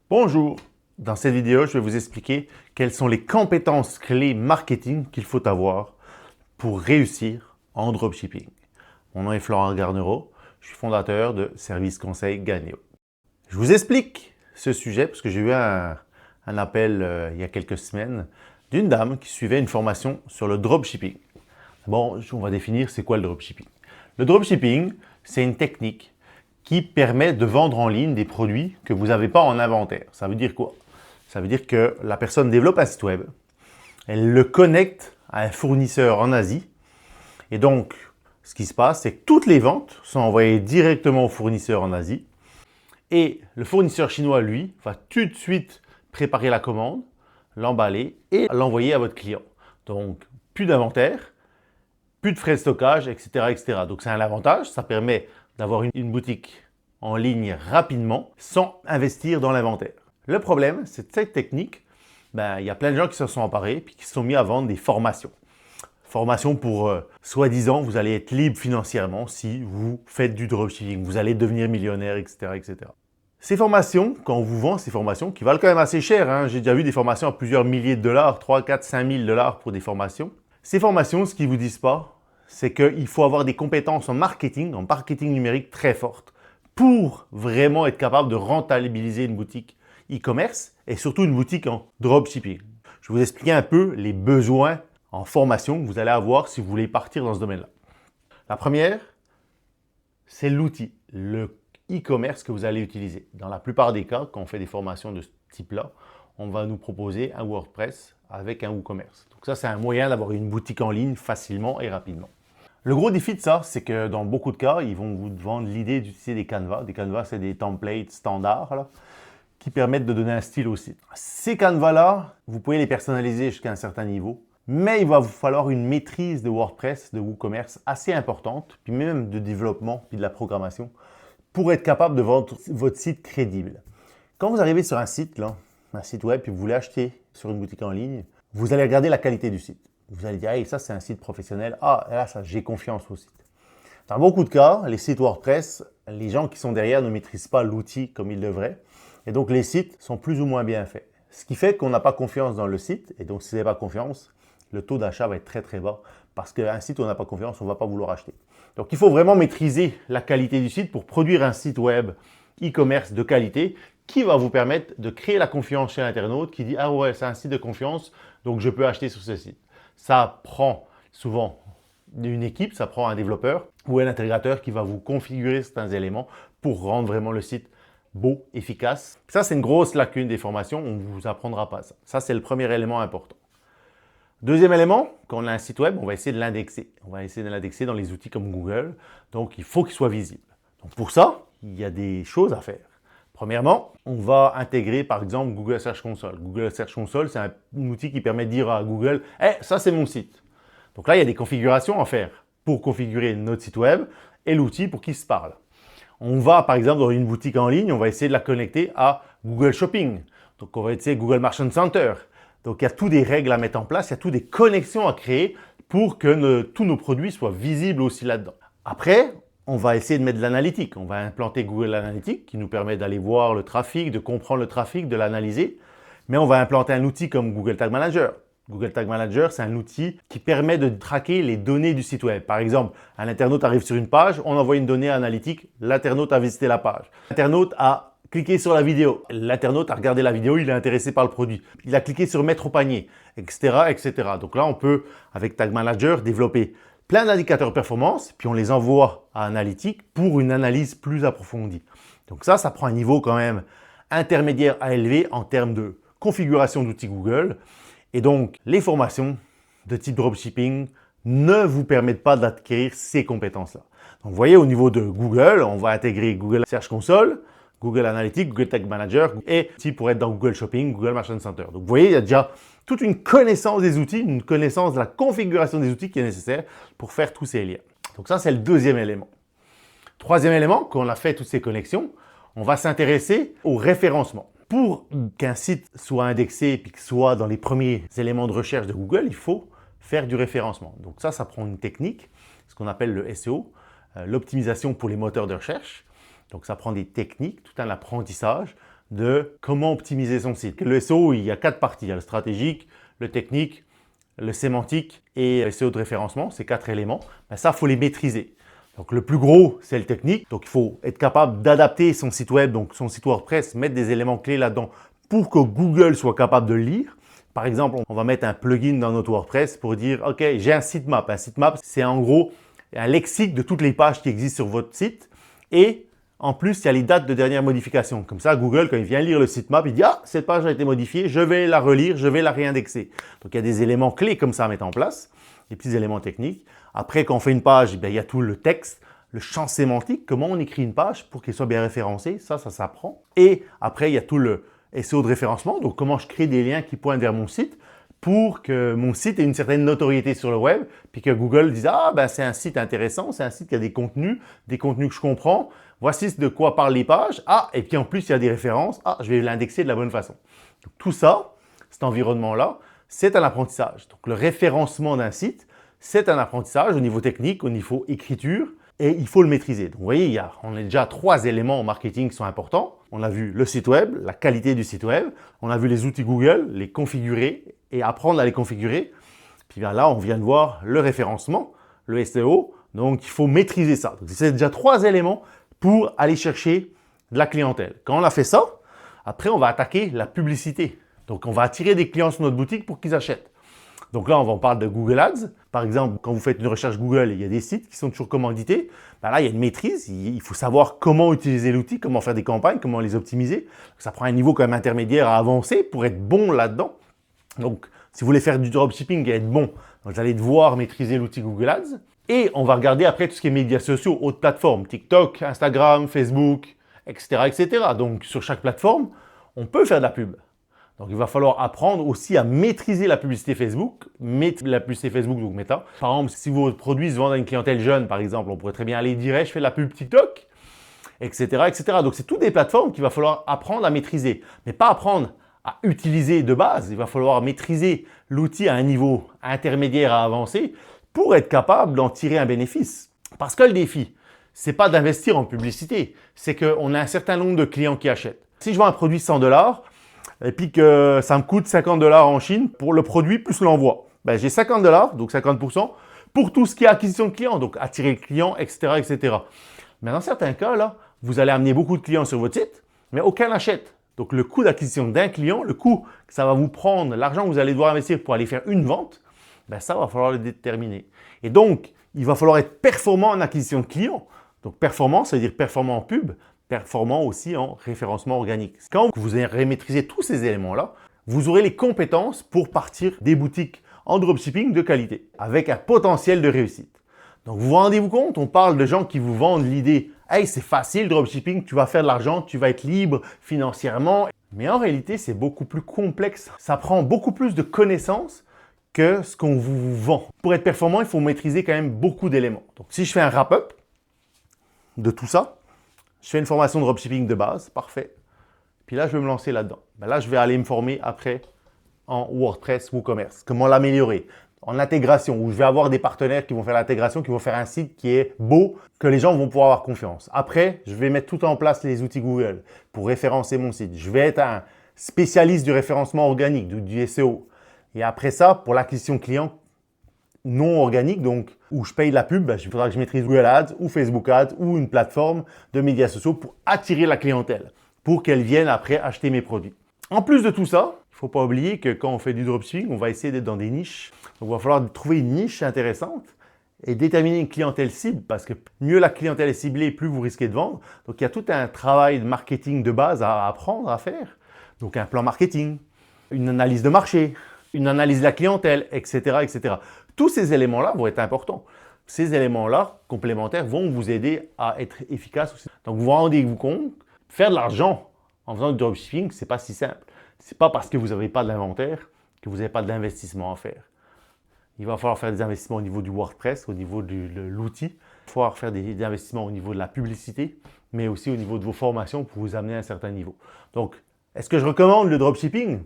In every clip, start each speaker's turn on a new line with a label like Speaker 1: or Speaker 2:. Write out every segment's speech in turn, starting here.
Speaker 1: Bonjour, dans cette vidéo, je vais vous expliquer quelles sont les compétences clés marketing qu'il faut avoir pour réussir en dropshipping. Mon nom est Florent Garnereau, je suis fondateur de Service Conseil Gagnéo. Je vous explique ce sujet parce que j'ai eu un appel il y a quelques semaines d'une dame qui suivait une formation sur le dropshipping. Bon, on va définir c'est quoi le dropshipping. Le dropshipping, c'est une technique qui permet de vendre en ligne des produits que vous n'avez pas en inventaire. Ça veut dire quoi? Ça veut dire que la personne développe un site web, elle le connecte à un fournisseur en Asie, et donc ce qui se passe, c'est que toutes les ventes sont envoyées directement au fournisseur en Asie, et le fournisseur chinois, lui, va tout de suite préparer la commande, l'emballer et l'envoyer à votre client. Donc, plus d'inventaire, plus de frais de stockage, etc. etc. Donc, c'est un avantage, ça permet d'avoir une boutique en ligne rapidement sans investir dans l'inventaire. Le problème, c'est que cette technique, il y a plein de gens qui se sont emparés et qui se sont mis à vendre des formations. Formation pour, soi-disant, vous allez être libre financièrement si vous faites du dropshipping, vous allez devenir millionnaire, etc. etc. Ces formations, quand on vous vend ces formations, qui valent quand même assez cher, hein, j'ai déjà vu des formations à plusieurs milliers de dollars, 3, 4, 5 000 dollars pour des formations. Ces formations, ce qu'ils ne vous disent pas, c'est qu'il faut avoir des compétences en marketing numérique très fortes pour vraiment être capable de rentabiliser une boutique e-commerce et surtout une boutique en dropshipping. Je vais vous expliquer un peu les besoins en formation que vous allez avoir si vous voulez partir dans ce domaine-là. La première, c'est l'outil, le e-commerce que vous allez utiliser. Dans la plupart des cas, quand on fait des formations de ce type-là, on va nous proposer un WordPress avec un WooCommerce. Donc ça, c'est un moyen d'avoir une boutique en ligne facilement et rapidement. Le gros défi de ça, c'est que dans beaucoup de cas, ils vont vous vendre l'idée d'utiliser des canevas. Des canevas, c'est des templates standards là, qui permettent de donner un style au site. Ces canevas-là, vous pouvez les personnaliser jusqu'à un certain niveau, mais il va vous falloir une maîtrise de WordPress, de WooCommerce assez importante, puis même de développement, puis de la programmation, pour être capable de vendre votre site crédible. Quand vous arrivez sur un site web, puis vous voulez acheter sur une boutique en ligne, vous allez regarder la qualité du site. Vous allez dire, hey, ça c'est un site professionnel. Ah, là, ça, j'ai confiance au site. Dans beaucoup de cas, les sites WordPress, les gens qui sont derrière ne maîtrisent pas l'outil comme ils devraient. Et donc, les sites sont plus ou moins bien faits. Ce qui fait qu'on n'a pas confiance dans le site. Et donc, si vous n'avez pas confiance, le taux d'achat va être très, très bas. Parce qu'un site où on n'a pas confiance, on ne va pas vouloir acheter. Donc, il faut vraiment maîtriser la qualité du site pour produire un site web e-commerce de qualité qui va vous permettre de créer la confiance chez l'internaute qui dit « Ah ouais, c'est un site de confiance, donc je peux acheter sur ce site ». Ça prend souvent une équipe, ça prend un développeur ou un intégrateur qui va vous configurer certains éléments pour rendre vraiment le site beau, efficace. Ça, c'est une grosse lacune des formations, on ne vous apprendra pas ça. Ça, c'est le premier élément important. Deuxième élément, quand on a un site web, on va essayer de l'indexer. On va essayer de l'indexer dans les outils comme Google. Donc, il faut qu'il soit visible. Donc, pour ça, il y a des choses à faire. Premièrement, on va intégrer par exemple Google Search Console. Google Search Console, c'est un outil qui permet de dire à Google « Hey, ça c'est mon site ». Donc là, il y a des configurations à faire pour configurer notre site web et l'outil pour qu'il se parle. On va par exemple dans une boutique en ligne, on va essayer de la connecter à Google Shopping. Donc on va essayer Google Merchant Center. Donc il y a toutes des règles à mettre en place, il y a toutes des connexions à créer pour que tous nos produits soient visibles aussi là-dedans. Après, on va essayer de mettre de l'analytique. On va implanter Google Analytics qui nous permet d'aller voir le trafic, de comprendre le trafic, de l'analyser. Mais on va implanter un outil comme Google Tag Manager. Google Tag Manager, c'est un outil qui permet de traquer les données du site web. Par exemple, un internaute arrive sur une page, on envoie une donnée analytique, l'internaute a visité la page. L'internaute a cliqué sur la vidéo. L'internaute a regardé la vidéo, il est intéressé par le produit. Il a cliqué sur mettre au panier, etc., etc. Donc là, on peut, avec Tag Manager, développer plein d'indicateurs performance, puis on les envoie à Analytics pour une analyse plus approfondie. Donc ça prend un niveau quand même intermédiaire à élevé en termes de configuration d'outils Google. Et donc, les formations de type dropshipping ne vous permettent pas d'acquérir ces compétences-là. Donc, vous voyez, au niveau de Google, on va intégrer Google Search Console, Google Analytics, Google Tag Manager et aussi pour être dans Google Shopping, Google Merchant Center. Donc, vous voyez, il y a déjà toute une connaissance des outils, une connaissance de la configuration des outils qui est nécessaire pour faire tous ces liens. Donc ça, c'est le deuxième élément. Troisième élément, quand on a fait toutes ces connexions, on va s'intéresser au référencement. Pour qu'un site soit indexé et qu'il soit dans les premiers éléments de recherche de Google, il faut faire du référencement. Donc ça prend une technique, ce qu'on appelle le SEO, l'optimisation pour les moteurs de recherche. Donc ça prend des techniques, tout un apprentissage de comment optimiser son site. Le SEO, il y a 4 parties. Il y a le stratégique, le technique, le sémantique et le SEO de référencement. Ces 4 éléments, ça, il faut les maîtriser. Donc le plus gros, c'est le technique. Donc il faut être capable d'adapter son site web, donc son site WordPress, mettre des éléments clés là-dedans pour que Google soit capable de le lire. Par exemple, on va mettre un plugin dans notre WordPress pour dire « Ok, j'ai un sitemap ». Un sitemap, c'est en gros un lexique de toutes les pages qui existent sur votre site. Et en plus, il y a les dates de dernière modification. Comme ça, Google, quand il vient lire le sitemap, il dit « Ah, cette page a été modifiée, je vais la relire, je vais la réindexer ». Donc, il y a des éléments clés comme ça à mettre en place, des petits éléments techniques. Après, quand on fait une page, il y a tout le texte, le champ sémantique, comment on écrit une page pour qu'elle soit bien référencée, ça s'apprend. Et après, il y a tout le SEO de référencement, donc comment je crée des liens qui pointent vers mon site pour que mon site ait une certaine notoriété sur le web, puis que Google dise « Ah, c'est un site intéressant, c'est un site qui a des contenus que je comprends, voici de quoi parlent les pages, ah, et puis en plus, il y a des références, ah, je vais l'indexer de la bonne façon. » Donc tout ça, cet environnement-là, c'est un apprentissage. Donc le référencement d'un site, c'est un apprentissage au niveau technique, au niveau écriture, et il faut le maîtriser. Donc vous voyez, on a déjà 3 éléments en marketing qui sont importants. On a vu le site web, la qualité du site web. On a vu les outils Google, les configurer et apprendre à les configurer. Puis là, on vient de voir le référencement, le SEO. Donc, il faut maîtriser ça. Donc, c'est déjà 3 éléments pour aller chercher de la clientèle. Quand on a fait ça, après, on va attaquer la publicité. Donc, on va attirer des clients sur notre boutique pour qu'ils achètent. Donc là, on parle de Google Ads. Par exemple, quand vous faites une recherche Google, il y a des sites qui sont toujours commandités. Là, il y a une maîtrise. Il faut savoir comment utiliser l'outil, comment faire des campagnes, comment les optimiser. Ça prend un niveau quand même intermédiaire à avancer pour être bon là-dedans. Donc, si vous voulez faire du dropshipping et être bon, vous allez devoir maîtriser l'outil Google Ads. Et on va regarder après tout ce qui est médias sociaux, autres plateformes, TikTok, Instagram, Facebook, etc., etc. Donc, sur chaque plateforme, on peut faire de la pub. Donc, il va falloir apprendre aussi à maîtriser la publicité Facebook, la publicité Facebook, donc Meta. Par exemple, si vos produits se vendent à une clientèle jeune, par exemple, on pourrait très bien aller dire, je fais de la pub TikTok, etc., etc. Donc, c'est toutes des plateformes qu'il va falloir apprendre à maîtriser, mais pas apprendre à utiliser de base. Il va falloir maîtriser l'outil à un niveau intermédiaire à avancer pour être capable d'en tirer un bénéfice. Parce que le défi, c'est pas d'investir en publicité, c'est qu'on a un certain nombre de clients qui achètent. Si je vends un produit 100 $, et puis que ça me coûte 50 $ en Chine pour le produit plus l'envoi. J'ai 50 $, donc 50%, pour tout ce qui est acquisition de clients, donc attirer le client, etc., etc. Mais dans certains cas, là, vous allez amener beaucoup de clients sur votre site, mais aucun n'achète. Donc le coût d'acquisition d'un client, le coût que ça va vous prendre, l'argent que vous allez devoir investir pour aller faire une vente, ça va falloir le déterminer. Et donc, il va falloir être performant en acquisition de clients. Donc performant, ça veut dire performant en pub, performant aussi en référencement organique. Quand vous aurez maîtrisé tous ces éléments-là, vous aurez les compétences pour partir des boutiques en dropshipping de qualité, avec un potentiel de réussite. Donc vous vous rendez-vous compte, on parle de gens qui vous vendent l'idée « Hey, c'est facile dropshipping, tu vas faire de l'argent, tu vas être libre financièrement ». Mais en réalité, c'est beaucoup plus complexe. Ça prend beaucoup plus de connaissances que ce qu'on vous vend. Pour être performant, il faut maîtriser quand même beaucoup d'éléments. Donc si je fais un wrap-up de tout ça, je fais une formation de dropshipping de base, parfait. Puis là, je vais me lancer là-dedans. Là, je vais aller me former après en WordPress, WooCommerce. Comment l'améliorer? En intégration, où je vais avoir des partenaires qui vont faire l'intégration, qui vont faire un site qui est beau, que les gens vont pouvoir avoir confiance. Après, je vais mettre tout en place les outils Google pour référencer mon site. Je vais être un spécialiste du référencement organique, du SEO. Et après ça, pour l'acquisition client non organique, donc où je paye de la pub, il faudra que je maîtrise Google Ads ou Facebook Ads ou une plateforme de médias sociaux pour attirer la clientèle, pour qu'elle vienne après acheter mes produits. En plus de tout ça, il ne faut pas oublier que quand on fait du dropshipping, on va essayer d'être dans des niches. Donc, il va falloir trouver une niche intéressante et déterminer une clientèle cible parce que mieux la clientèle est ciblée, plus vous risquez de vendre. Donc, il y a tout un travail de marketing de base à apprendre à faire. Donc, un plan marketing, une analyse de marché, une analyse de la clientèle, etc., etc. Tous ces éléments-là vont être importants. Ces éléments-là, complémentaires, vont vous aider à être efficace aussi. Donc, vous vous rendez-vous compte, faire de l'argent en faisant du dropshipping, ce n'est pas si simple. Ce n'est pas parce que vous n'avez pas de l'inventaire que vous n'avez pas d'investissement à faire. Il va falloir faire des investissements au niveau du WordPress, au niveau de l'outil. Il va falloir faire des investissements au niveau de la publicité, mais aussi au niveau de vos formations pour vous amener à un certain niveau. Donc, est-ce que je recommande le dropshipping?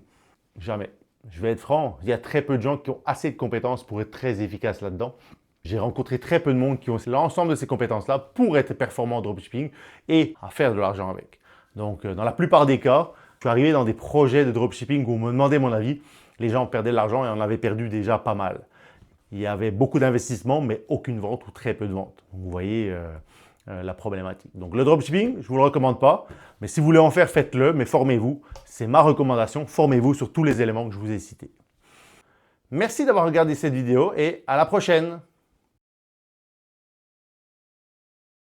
Speaker 1: Jamais. Je vais être franc, il y a très peu de gens qui ont assez de compétences pour être très efficaces là-dedans. J'ai rencontré très peu de monde qui ont l'ensemble de ces compétences-là pour être performant en dropshipping et à faire de l'argent avec. Donc, dans la plupart des cas, je suis arrivé dans des projets de dropshipping où on me demandait mon avis. Les gens perdaient de l'argent et on avait perdu déjà pas mal. Il y avait beaucoup d'investissements, mais aucune vente ou très peu de ventes. Vous voyez la problématique. Donc, le dropshipping, je ne vous le recommande pas. Mais si vous voulez en faire, faites-le, mais formez-vous. C'est ma recommandation. Formez-vous sur tous les éléments que je vous ai cités. Merci d'avoir regardé cette vidéo et à la prochaine.